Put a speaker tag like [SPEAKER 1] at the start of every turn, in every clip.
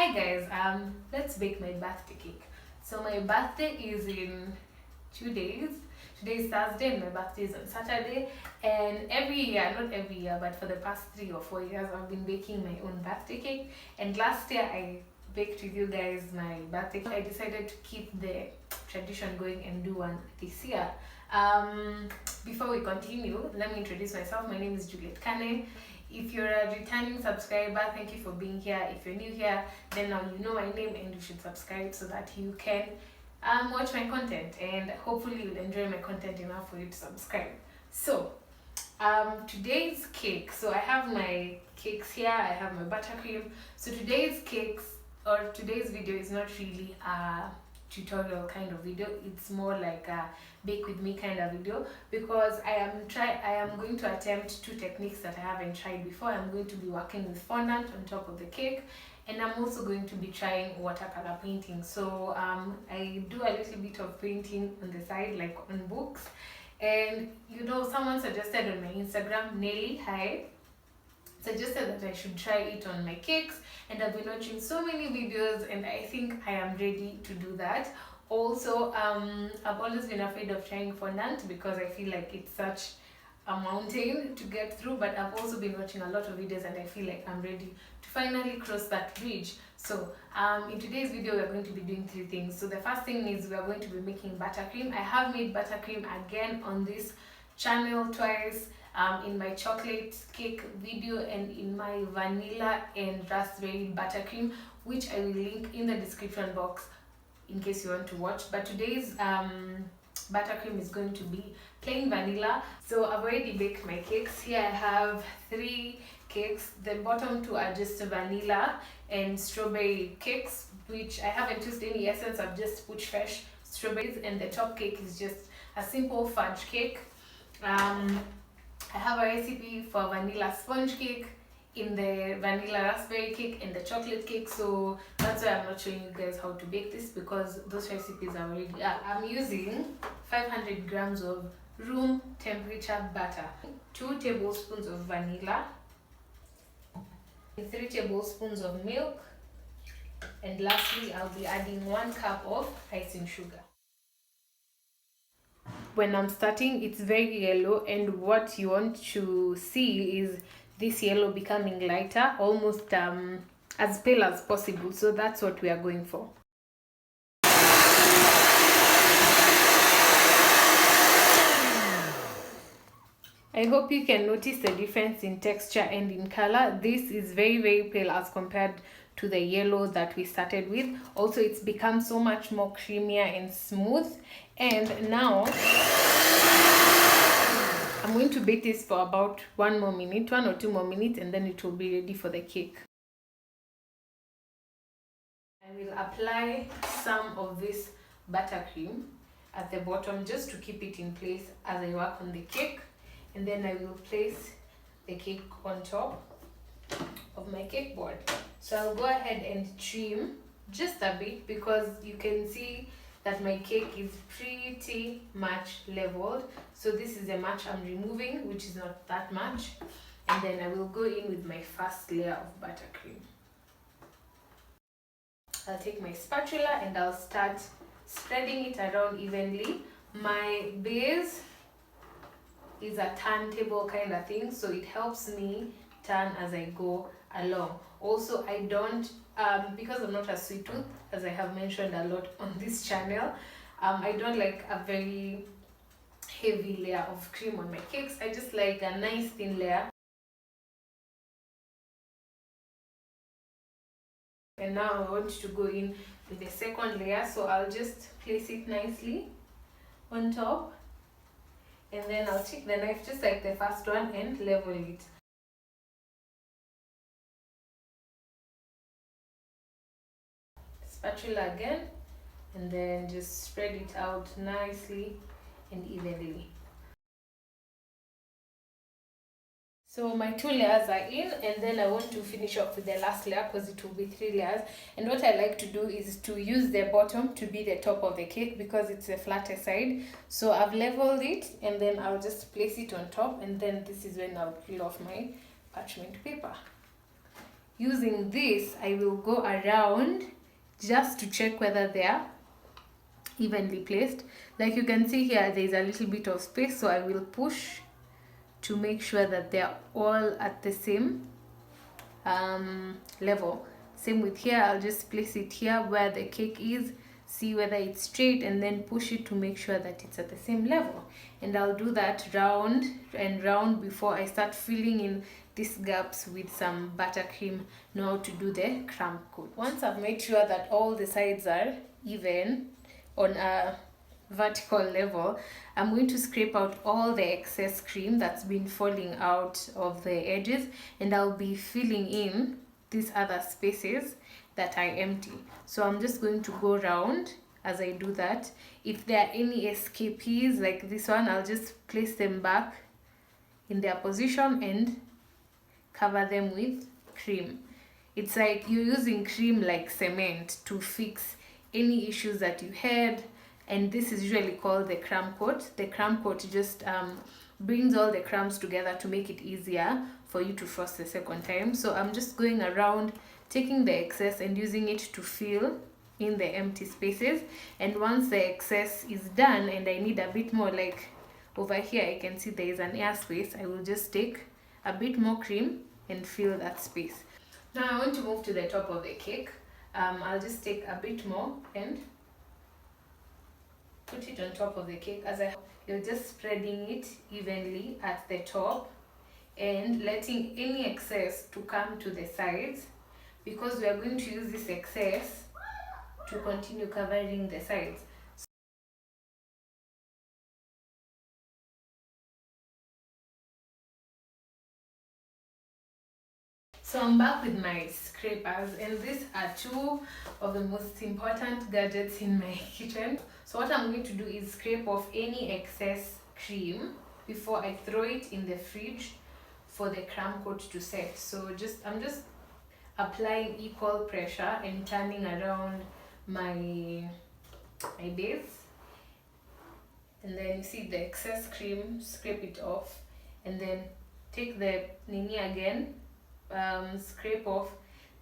[SPEAKER 1] Hi guys, let's bake my birthday cake. So my birthday is in 2 days. Today is Thursday and my birthday is on Saturday. And every year, not every year, but for the past 3 or 4 years, I've been baking my own birthday cake. And last year I baked with you guys my birthday cake. I decided to keep the tradition going and do one this year. Before we continue, let me introduce myself. My name is Juliet Kane. If you're a returning subscriber, thank you for being here. If you're new here, then now you know my name and you should subscribe so that you can watch my content, and hopefully you'll enjoy my content enough for you to subscribe. So today's cake, so I have my cakes here, I have my buttercream. So today's video is not really a tutorial kind of video, it's more like a bake with me kind of video, because I am going to attempt two techniques that I haven't tried before. I'm going to be working with fondant on top of the cake, and I'm also going to be trying watercolor painting. So I do a little bit of painting on the side, like on books. And someone suggested on my Instagram, Nelly, hi, suggested that I should try it on my cakes, and I've been watching so many videos and I think I am ready to do that. Also, I've always been afraid of trying fondant because I feel like it's such a mountain to get through, but I've also been watching a lot of videos and I feel like I'm ready to finally cross that bridge. So in today's video we're going to be doing three things. So the first thing is we are going to be making buttercream. I have made buttercream again on this channel twice, in my chocolate cake video and in my vanilla and raspberry buttercream, which I will link in the description box in case you want to watch. But today's buttercream is going to be plain vanilla. So I've already baked my cakes. Here I have 3 cakes. The bottom 2 are just vanilla and strawberry cakes, which I haven't used any essence. I've just put fresh strawberries, and the top cake is just a simple fudge cake. I have a recipe for vanilla sponge cake, in the vanilla raspberry cake, and the chocolate cake. So that's why I'm not showing you guys how to bake this, because those recipes are already I'm using 500 grams of room temperature butter, 2 tablespoons of vanilla, 3 tablespoons of milk, and lastly I'll be adding 1 cup of icing sugar. When I'm starting, it's very yellow, and what you want to see is this yellow becoming lighter, almost as pale as possible. So that's what we are going for. I hope you can notice the difference in texture and in color. This is very, very pale as compared to the yellow that we started with. Also, it's become so much more creamier and smooth. And now I'm going to bake this for about 1 or 2 more minutes, and then it will be ready for the cake. I will apply some of this buttercream at the bottom just to keep it in place as I work on the cake, and then I will place the cake on top of my cake board. So I'll go ahead and trim just a bit, because you can see that my cake is pretty much leveled. So this is the much I'm removing, which is not that much, and then I will go in with my first layer of buttercream. I'll take my spatula and I'll start spreading it around evenly. My base is a turntable kind of thing, so it helps me turn as I go along. Also, I don't because I'm not a sweet tooth, as I have mentioned a lot on this channel, I don't like a very heavy layer of cream on my cakes. I just like a nice thin layer. And now I want to go in with the second layer, so I'll just place it nicely on top, and then I'll take the knife just like the first one and level it. Spatula again, and then just spread it out nicely and evenly. So my 2 layers are in, and then I want to finish off with the last layer, because it will be 3 layers. And what I like to do is to use the bottom to be the top of the cake, because it's the flatter side. So I've leveled it, and then I'll just place it on top, and then this is when I'll peel off my parchment paper. using this, I will go around just to check whether they are evenly placed. Like you can see here, there is a little bit of space, so I will push to make sure that they are all at the same level. Same with here, I'll just place it here where the cake is, see whether it's straight, and then push it to make sure that it's at the same level. And I'll do that round and round before I start filling in these gaps with some buttercream now to do the crumb coat. Once I've made sure that all the sides are even on a vertical level, I'm going to scrape out all the excess cream that's been falling out of the edges, and I'll be filling in these other spaces that I empty. So I'm just going to go around as I do that. If there are any escapees like this one, I'll just place them back in their position and cover them with cream. It's like you're using cream like cement to fix any issues that you had, and this is usually called the crumb coat. The crumb coat just brings all the crumbs together to make it easier for you to frost the second time. So I'm just going around taking the excess and using it to fill in the empty spaces. And once the excess is done and I need a bit more, like over here I can see there is an air space, I will just take a bit more cream and fill that space. Now I want to move to the top of the cake. I'll just take a bit more and put it on top of the cake. You're just spreading it evenly at the top and letting any excess to come to the sides, because we are going to use this excess to continue covering the sides. So I'm back with my scrapers, and these are two of the most important gadgets in my kitchen. So what I'm going to do is scrape off any excess cream before I throw it in the fridge for the crumb coat to set. So I'm just applying equal pressure and turning around my base, and then you see the excess cream, scrape it off, and then take the nini again, scrape off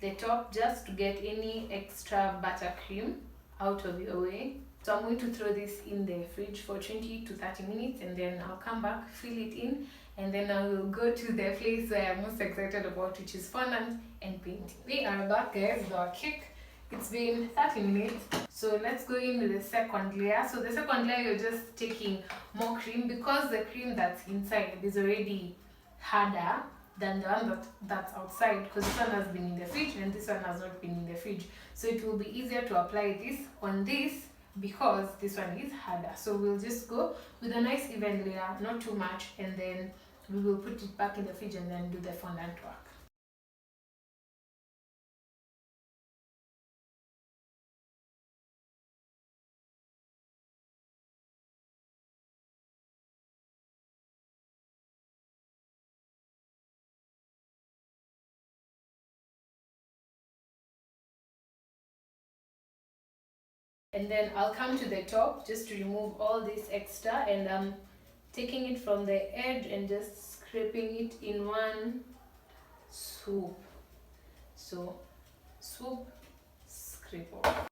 [SPEAKER 1] the top just to get any extra buttercream out of your way. So I'm going to throw this in the fridge for 20 to 30 minutes, and then I'll come back, fill it in, and then I will go to the place where I'm most excited about, which is fondant and painting. We are back, guys, with our cake. It's been 30 minutes. So let's go in with the second layer. So the second layer, you're just taking more cream, because the cream that's inside is already harder than the one that's outside, because this one has been in the fridge and this one has not been in the fridge. So it will be easier to apply this on this because this one is harder. So we'll just go with a nice even layer, not too much, and then we will put it back in the fridge and then do the fondant work. And then I'll come to the top just to remove all this extra, and I'm taking it from the edge and just scraping it in one swoop. So swoop, scrape off.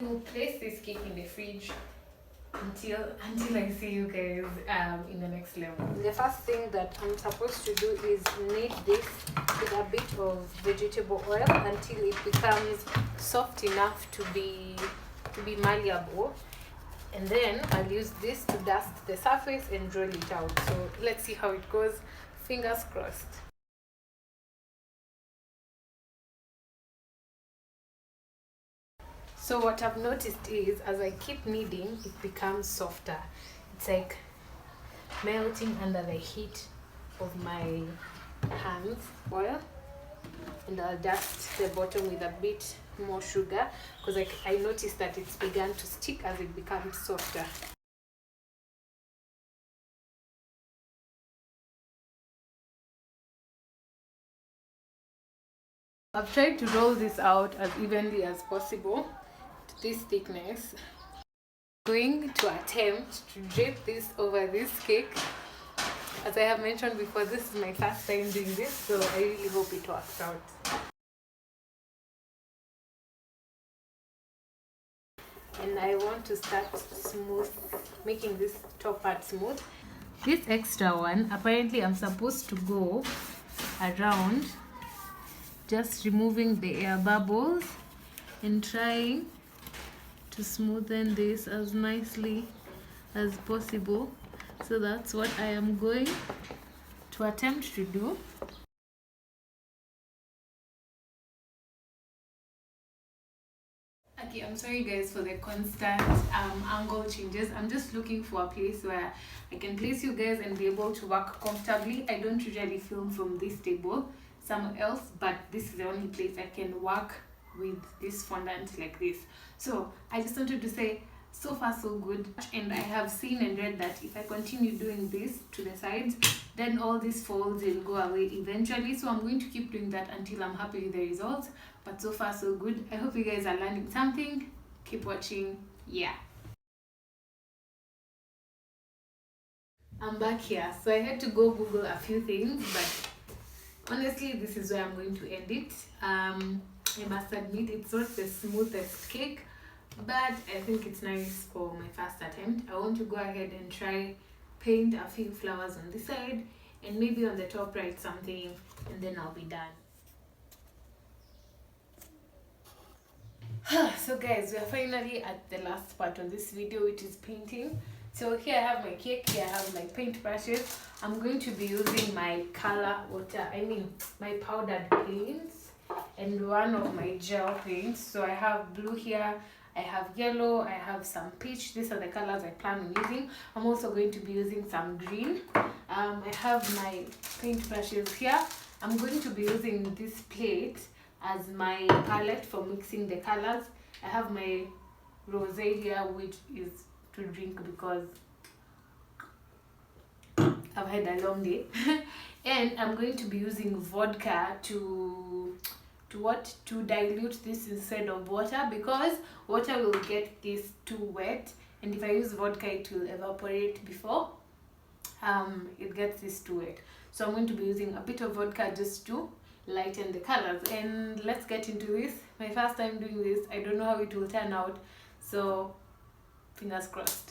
[SPEAKER 1] To place this cake in the fridge until I see you guys in the next level. The first thing that I'm supposed to do is knead this with a bit of vegetable oil until it becomes soft enough to be malleable, and then I'll use this to dust the surface and roll it out. So let's see how it goes. Fingers crossed. So what I've noticed is, as I keep kneading, it becomes softer. It's like melting under the heat of my hands oil, and I'll dust the bottom with a bit more sugar, because I noticed that it's begun to stick as it becomes softer. I've tried to roll this out as evenly as possible to this thickness. Going to attempt to drape this over this cake. As I have mentioned before, this is my first time doing this, so I really hope it works out. And I want to start smooth, making this top part smooth. This extra one, apparently I'm supposed to go around just removing the air bubbles and trying to smoothen this as nicely as possible. So that's what I am going to attempt to do. Okay, I'm sorry guys for the constant angle changes. I'm just looking for a place where I can place you guys and be able to work comfortably. I don't usually film from this table somewhere else, but this is the only place I can work with this fondant like this. So I just wanted to say, so far so good, and I have seen and read that if I continue doing this to the sides, then all these folds will go away eventually. So I'm going to keep doing that until I'm happy with the results. But so far so good. I hope you guys are learning something. Keep watching. Yeah, I'm back here. So I had to go Google a few things, but honestly this is where I'm going to end it. I must admit it's not the smoothest cake, but I think it's nice for my first attempt. I want to go ahead and try paint a few flowers on this side and maybe on the top write something, and then I'll be done. So guys, we are finally at the last part of this video, which is painting. So here I have my cake, here I have my paint brushes. I'm going to be using my my powdered paints and one of my gel paints. So I have blue here, I have yellow, I have some peach. These are the colors I plan on using. I'm also going to be using some green. I have my paint brushes here. I'm going to be using this plate as my palette for mixing the colors. I have my rosé here, which is to drink because I've had a long day. And I'm going to be using vodka to dilute this instead of water, because water will get this too wet, and if I use vodka it will evaporate before it gets this too wet. So I'm going to be using a bit of vodka just to lighten the colors. And let's get into this. My first time doing this, I don't know how it will turn out, so fingers crossed.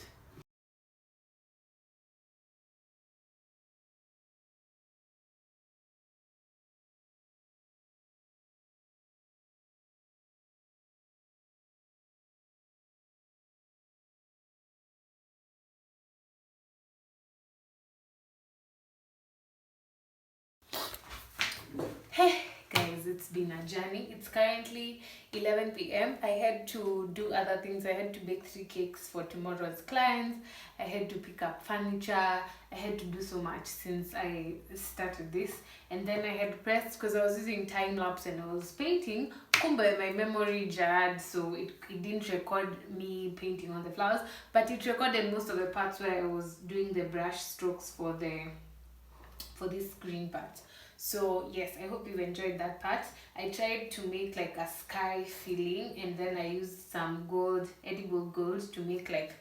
[SPEAKER 1] Hey guys, it's been a journey. It's currently 11 p.m. I had to do other things. I had to bake 3 cakes for tomorrow's clients. I had to pick up furniture. I had to do so much since I started this. And then I had pressed, because I was using time lapse and I was painting. Kumbe, my memory jarred, so it didn't record me painting on the flowers, but it recorded most of the parts where I was doing the brush strokes for this green part. So yes, I hope you enjoyed that part. I tried to make like a sky feeling, and then I used some gold, edible gold, to make like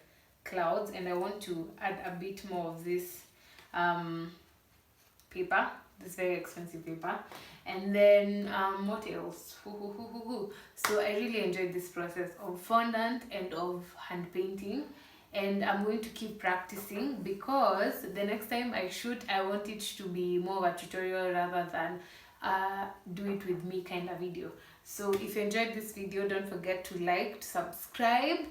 [SPEAKER 1] clouds, and I want to add a bit more of this paper, this very expensive paper. And then what else? So I really enjoyed this process of fondant and of hand painting, and I'm going to keep practicing, because the next time I shoot, I want it to be more of a tutorial rather than do it with me kind of video. So if you enjoyed this video, don't forget to like, to subscribe,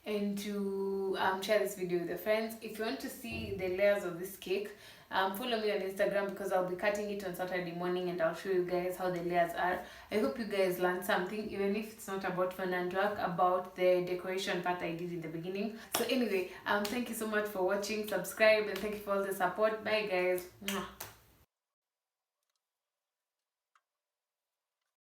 [SPEAKER 1] and to share this video with your friends. If you want to see the layers of this cake, follow me on Instagram, because I'll be cutting it on Saturday morning and I'll show you guys how the layers are. I hope you guys learned something, even if it's not about fondant work, about the decoration part I did in the beginning. So anyway, thank you so much for watching. Subscribe, and thank you for all the support. Bye guys. Mwah.